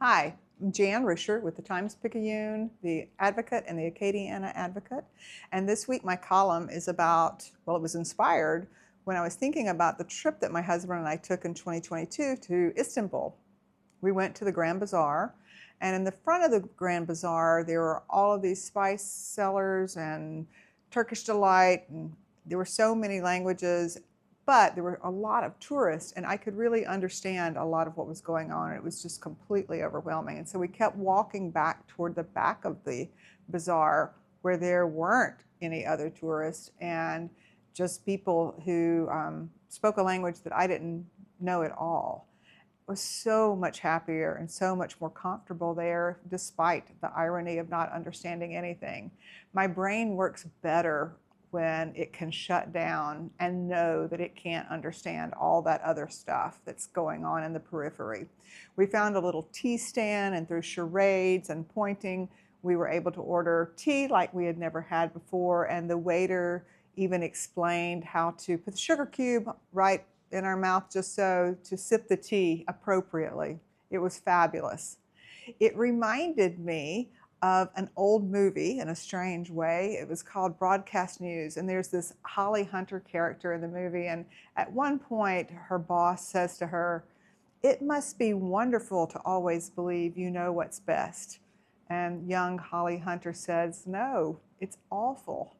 Hi, I'm Jan Risher with the Times-Picayune, the Advocate, and the Acadiana Advocate. And this week my column is about, well, it was inspired when I was thinking about the trip that my husband and I took in 2022 to Istanbul. We went to the Grand Bazaar, and in the front of the Grand Bazaar there were all of these spice sellers and Turkish delight, and there were so many languages, but there were a lot of tourists, and I could really understand a lot of what was going on. It was just completely overwhelming. And so we kept walking back toward the back of the bazaar where there weren't any other tourists and just people who spoke a language that I didn't know at all. I was so much happier and so much more comfortable there, despite the irony of not understanding anything. My brain works better when it can shut down and know that it can't understand all that other stuff that's going on in the periphery. We found a little tea stand, and through charades and pointing, we were able to order tea like we had never had before, and the waiter even explained how to put the sugar cube right in our mouth just so to sip the tea appropriately. It was fabulous. It reminded me of an old movie in a strange way. It was called Broadcast News, and there's this Holly Hunter character in the movie, and at one point her boss says to her, "It must be wonderful to always believe you know what's best." And young Holly Hunter says, "No, it's awful."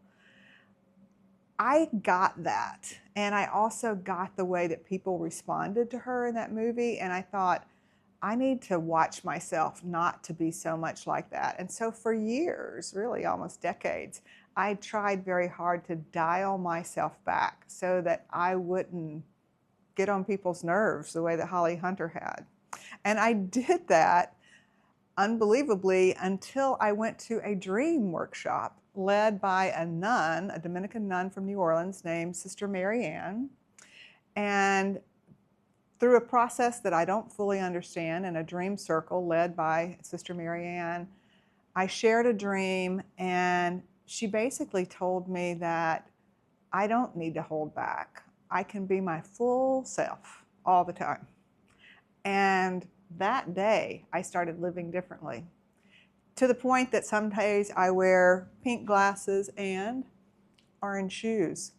I got that, and I also got the way that people responded to her in that movie, and I thought, I need to watch myself not to be so much like that. And so for years, really almost decades, I tried very hard to dial myself back so that I wouldn't get on people's nerves the way that Holly Hunter had. And I did that unbelievably until I went to a dream workshop led by a nun, a Dominican nun from New Orleans named Sister Mary Ann. And through a process that I don't fully understand in a dream circle led by Sister Mary Ann, I shared a dream, and she basically told me that I don't need to hold back. I can be my full self all the time. And that day, I started living differently, to the point that some days I wear pink glasses and orange shoes.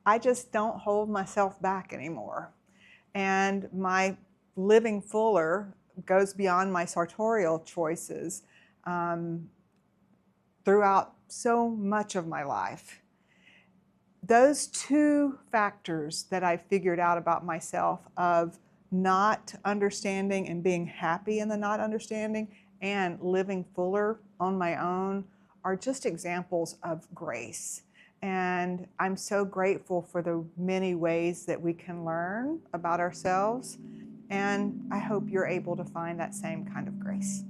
I just don't hold myself back anymore. And my living fuller goes beyond my sartorial choices throughout so much of my life. Those two factors that I figured out about myself, of not understanding and being happy in the not understanding and living fuller on my own, are just examples of grace. And I'm so grateful for the many ways that we can learn about ourselves. And I hope you're able to find that same kind of grace.